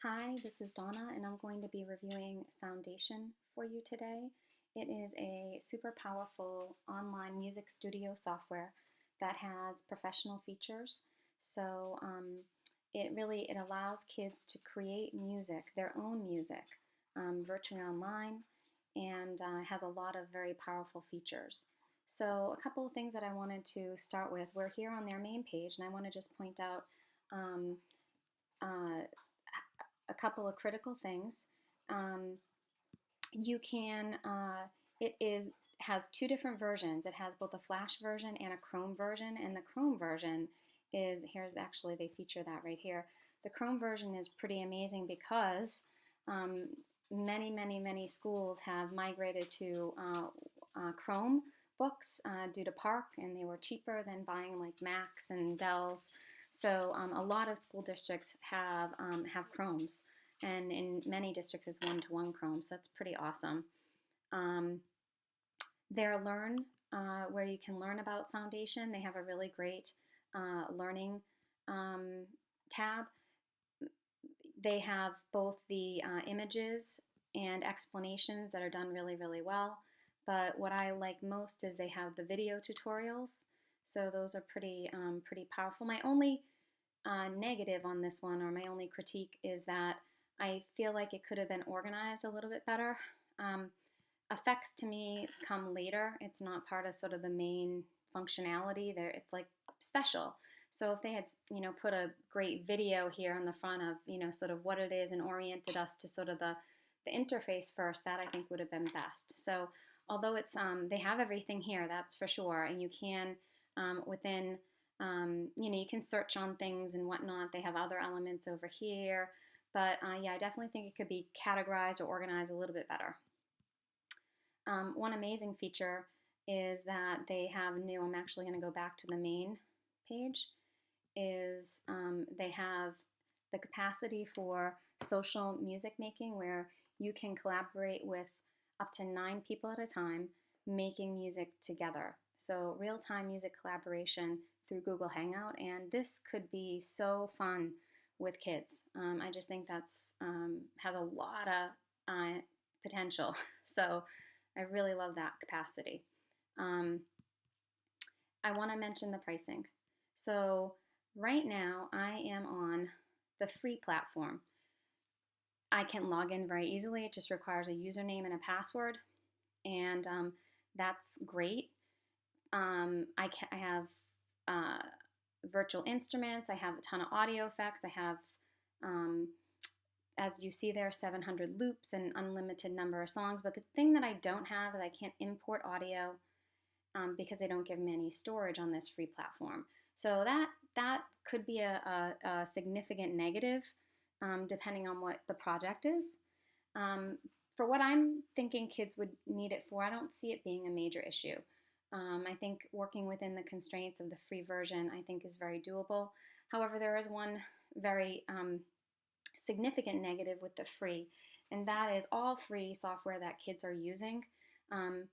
Hi, this is Donna, and I'm going to be reviewing Soundation for you today. It is a super powerful online music studio software that has professional features. It allows kids to create music, their own music, virtually online, and has a lot of very powerful features. So a couple of things that I wanted to start with. We're here on their main page, and I want to just point out um, uh, a couple of critical things. Um, you can, it is has two different versions. It has both a Flash version and a Chrome version, and the Chrome version here's actually, they feature that right here. The Chrome version is pretty amazing because um, many schools have migrated to Chrome books due to Park, and they were cheaper than buying like Macs and Dells. So a lot of school districts have Chromes, and in many districts it's one-to-one Chrome. So that's pretty awesome. Um, their Learn, where you can learn about Soundation, they have a really great learning tab. They have both the images and explanations that are done really well. But what I like most is they have the video tutorials. So those are pretty powerful. My only negative on this one, or my only critique, is that I feel like it could have been organized a little bit better. Effects to me come later. It's not part of sort of the main functionality. There, it's like special. So if they had, put a great video here on the front of, sort of what it is and oriented us to sort of the interface first, that I think would have been best. So although it's, they have everything here, that's for sure, and you can within, you can search on things and whatnot. They have other elements over here, but yeah, I definitely think it could be categorized or organized a little bit better. One amazing feature is that they have new, I'm actually going to go back to the main page, is they have the capacity for social music making, where you can collaborate with up to 9 people at a time making music together. So real-time music collaboration through Google Hangout, and this could be so fun with kids. I just think that's has a lot of potential. So I really love that capacity. Um, I want to mention the pricing. So right now I am on the free platform. I can log in very easily. It just requires a username and a password, and that's great. I have virtual instruments. I have a ton of audio effects. I have, as you see there, 700 loops and unlimited number of songs. But the thing that I don't have is I can't import audio because they don't give me any storage on this free platform. So that could be a significant negative, depending on what the project is. For what I'm thinking kids would need it for, I don't see it being a major issue. I think working within the constraints of the free version, I think, is very doable. However, there is one very significant negative with the free, and that is all free software that kids are using. Um,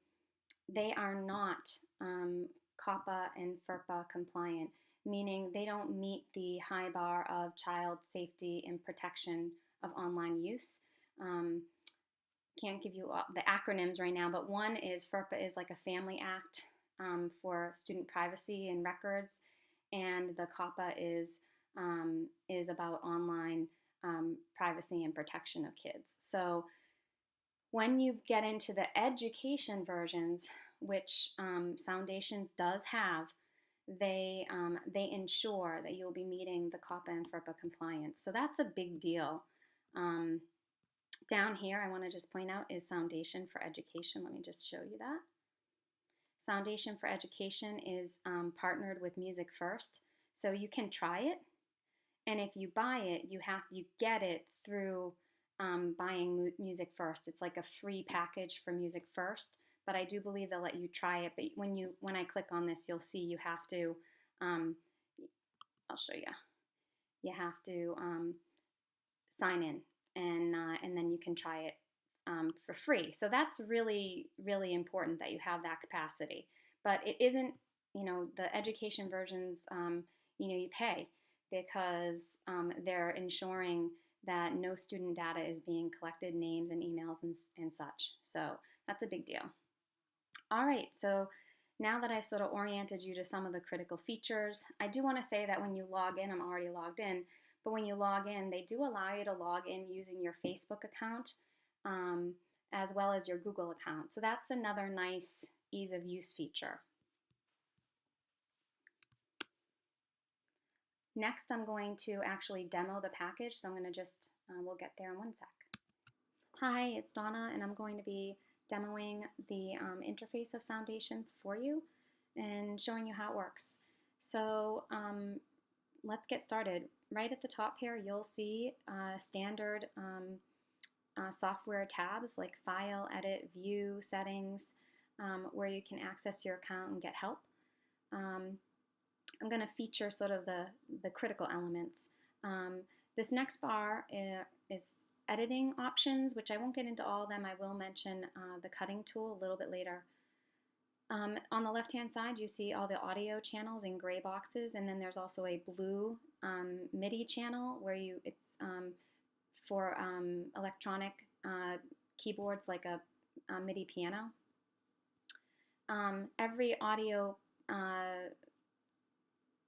they are not COPPA and FERPA compliant, meaning they don't meet the high bar of child safety and protection of online use. Can't give you the acronyms right now, but one is FERPA is like a family act for student privacy and records, and the COPPA is about online privacy and protection of kids. So when you get into the education versions, which Soundations does have, they ensure that you'll be meeting the COPPA and FERPA compliance. So that's a big deal. Down here, I want to just point out, is Soundation for Education. Let me just show you that. Soundation for Education is partnered with Music First, so you can try it. And if you buy it, you get it through buying Music First. It's like a free package for Music First, but I do believe they'll let you try it. But when I click on this, you'll see you have to. I'll show you. You have to sign in, and then you can try it for free. So that's really important that you have that capacity. But it isn't, the education versions, you pay because they're ensuring that no student data is being collected, names and emails and such. So that's a big deal. All right, so now that I've sort of oriented you to some of the critical features, I do want to say that when you log in, I'm already logged in, but when you log in, they do allow you to log in using your Facebook account um, as well as your Google account. So that's another nice ease of use feature. Next, I'm going to actually demo the package, so I'm going to just, we'll get there in one sec. Hi, it's Donna, and I'm going to be demoing the interface of Soundations for you and showing you how it works. So let's get started. Right at the top here, you'll see standard software tabs like File, Edit, View, Settings, where you can access your account and get help. I'm going to feature sort of the critical elements. This next bar is editing options, which I won't get into all of them. I will mention the cutting tool a little bit later. On the left-hand side, you see all the audio channels in gray boxes, and then there's also a blue MIDI channel where it's for electronic keyboards like a MIDI piano. Every audio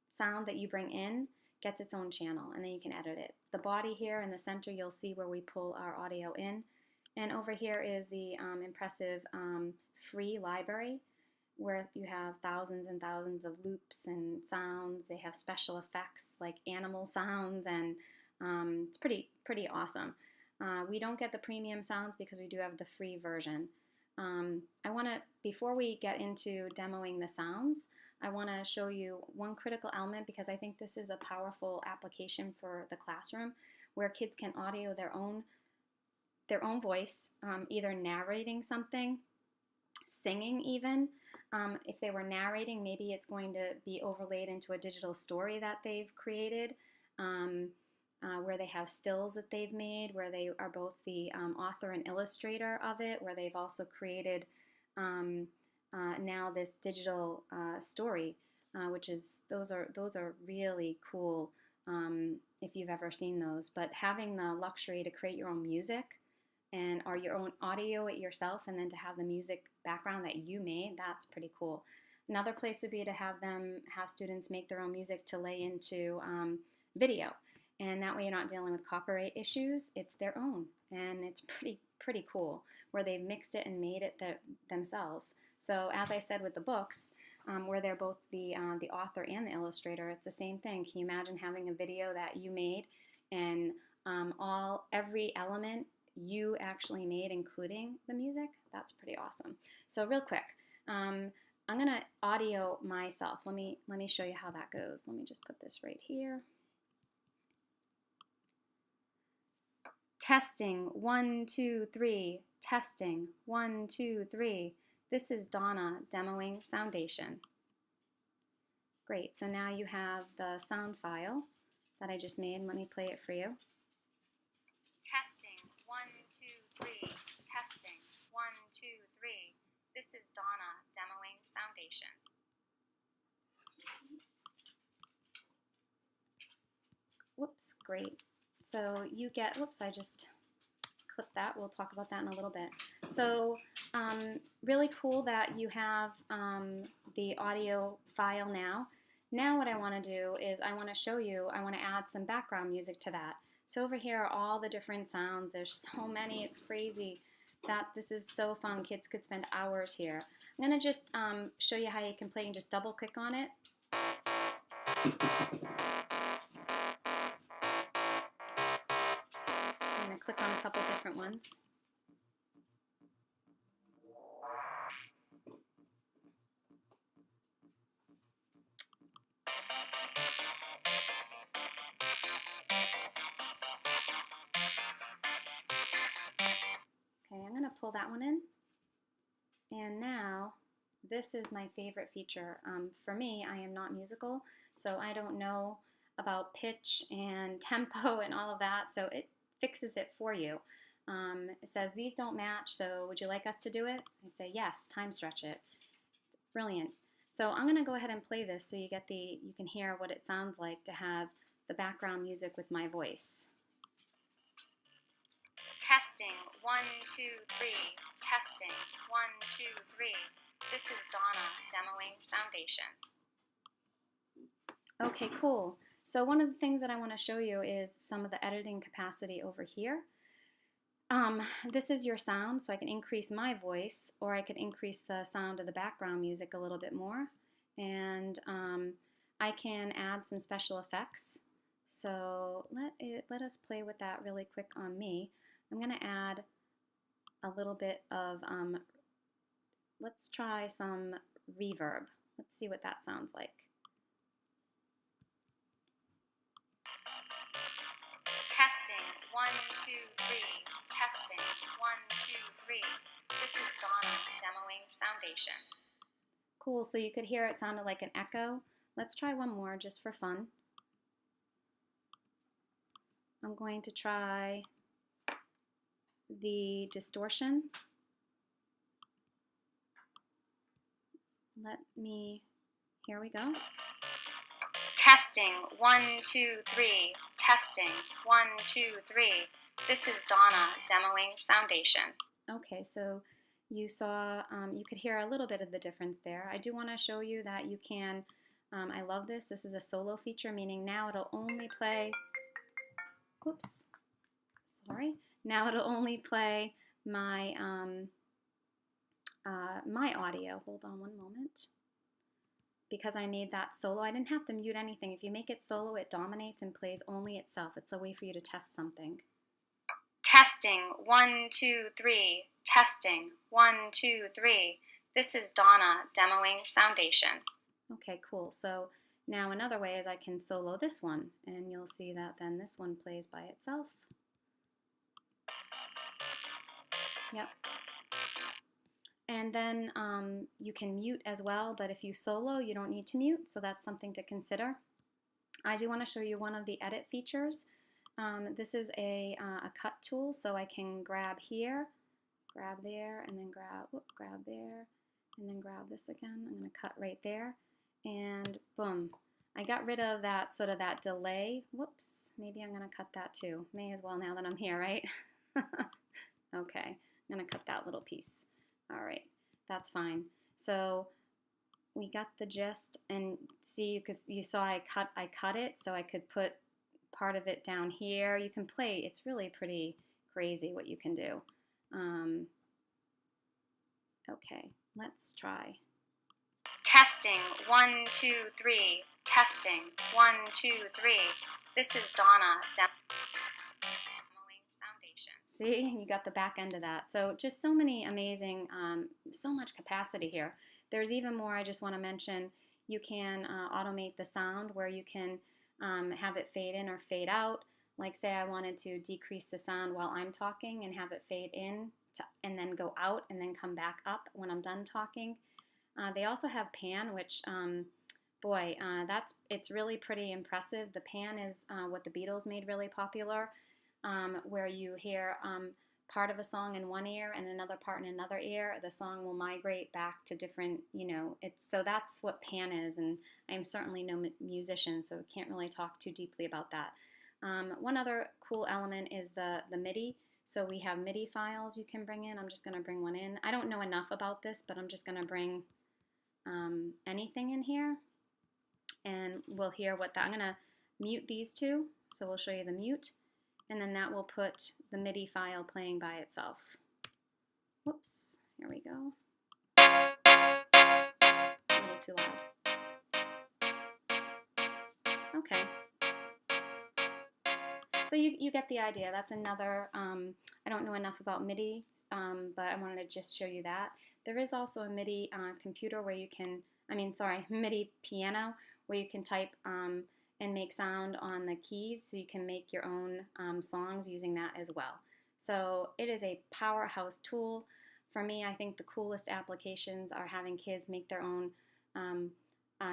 sound that you bring in gets its own channel, and then you can edit it. The body here in the center, you'll see where we pull our audio in. And over here is the impressive free library where you have thousands and thousands of loops and sounds. They have special effects like animal sounds, and it's pretty awesome. We don't get the premium sounds because we do have the free version. Before we get into demoing the sounds, I want to show you one critical element because I think this is a powerful application for the classroom where kids can audio their own voice, either narrating something, singing even. If they were narrating, maybe it's going to be overlaid into a digital story that they've created, where they have stills that they've made, where they are both the author and illustrator of it, where they've also created now this digital story, which is those are really cool if you've ever seen those. But having the luxury to create your own music or your own audio it yourself, and then to have the music background that you made, that's pretty cool. Another place would be to have students make their own music to lay into video, and that way you're not dealing with copyright issues. It's their own, and it's pretty cool where they've mixed it and made it themselves. So as I said with the books, where they're both the author and the illustrator, it's the same thing. Can you imagine having a video that you made and every element you actually made, including the music? That's pretty awesome. So real quick, I'm gonna audio myself. Let me show you how that goes. Let me just put this right here. Testing, 1, 2, 3. Testing, 1, 2, 3. This is Donna demoing Soundation. Great, so now you have the sound file that I just made. Let me play it for you. Testing, 1, 2, 3. Testing, 1, 2, 3. This is Donna demoing Soundation. Whoops, great. So you get, whoops, I just clip that. We'll talk about that in a little bit. So really cool that you have the audio file now. Now what I want to do is I want to add some background music to that. So over here are all the different sounds. There's so many, it's crazy. This is so fun. Kids could spend hours here. I'm going to just show you how you can play and just double click on it. I'm going to click on a couple different ones. Okay, I'm going to pull that one in. And now, this is my favorite feature. For me, I am not musical, so I don't know about pitch and tempo and all of that, so it fixes it for you. It says, these don't match, so would you like us to do it? I say, yes, time stretch it. It's brilliant. So I'm going to go ahead and play this so you can hear what it sounds like to have the background music with my voice. Testing, 1, 2, 3. Testing, 1, 2, 3. This is Donna demoing Soundation. Okay, cool. So one of the things that I want to show you is some of the editing capacity over here. This is your sound, so I can increase my voice, or I could increase the sound of the background music a little bit more. And I can add some special effects. So let us play with that really quick on me. I'm going to add a little bit of, let's try some reverb. Let's see what that sounds like. Testing, 1, 2, 3. Testing, 1, 2, 3. This is Donna demoing Soundation. Cool, so you could hear it sounded like an echo. Let's try one more just for fun. I'm going to try the distortion. Here we go. Testing, 1, 2, 3. Testing, 1, 2, 3. This is Donna demoing Soundation. Okay, so you saw, you could hear a little bit of the difference there. I do want to show you that you can, I love this. This is a solo feature, meaning now it'll only play, whoops, sorry. Now it'll only play my, my audio. Hold on one moment. Because I made that solo, I didn't have to mute anything. If you make it solo, it dominates and plays only itself. It's a way for you to test something. Testing, 1, 2, 3. Testing, 1, 2, 3. This is Donna demoing Soundation. Okay, cool. So now another way is I can solo this one, and you'll see that then this one plays by itself. Yep. And then you can mute as well, but if you solo, you don't need to mute, so that's something to consider. I do want to show you one of the edit features. This is a cut tool, so I can grab here, grab there, and then grab there, and then grab this again. I'm going to cut right there, and boom. I got rid of that sort of that delay. Whoops, maybe I'm going to cut that too. May as well now that I'm here, right? Okay, I'm going to cut that little piece. All right, that's fine. So we got the gist, and see, because you saw I cut it, so I could put part of it down here. You can play. It's really pretty crazy what you can do. Okay, let's try. Testing, 1, 2, 3. Testing, 1, 2, 3. This is Donna demoing Soundation. See, you got the back end of that. So just so many amazing, so much capacity here. There's even more I just want to mention. You can automate the sound where you can have it fade in or fade out. Like say I wanted to decrease the sound while I'm talking and have it fade in and then go out and then come back up when I'm done talking. They also have pan, which boy, it's really pretty impressive. The pan is what the Beatles made really popular, where you hear part of a song in one ear and another part in another ear. The song will migrate back to different, so that's what pan is, and I'm certainly no musician, so can't really talk too deeply about that. One other cool element is the MIDI. So we have MIDI files you can bring in. I'm just going to bring one in. I don't know enough about this, but I'm just going to bring anything in here, and we'll hear what that. I'm going to mute these two, so we'll show you the mute, and then that will put the MIDI file playing by itself. Whoops, here we go. A little too loud. Okay. So you get the idea. That's another, I don't know enough about MIDI, but I wanted to just show you that. There is also a MIDI computer where you can, MIDI piano where you can type and make sound on the keys, so you can make your own songs using that as well. So it is a powerhouse tool. For me, I think the coolest applications are having kids make their own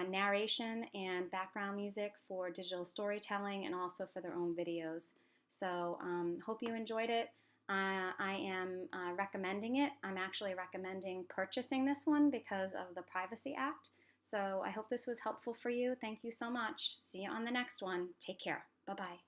narration and background music for digital storytelling and also for their own videos. So hope you enjoyed it. I am recommending it. I'm actually recommending purchasing this one because of the Privacy Act. So I hope this was helpful for you. Thank you so much. See you on the next one. Take care. Bye-bye.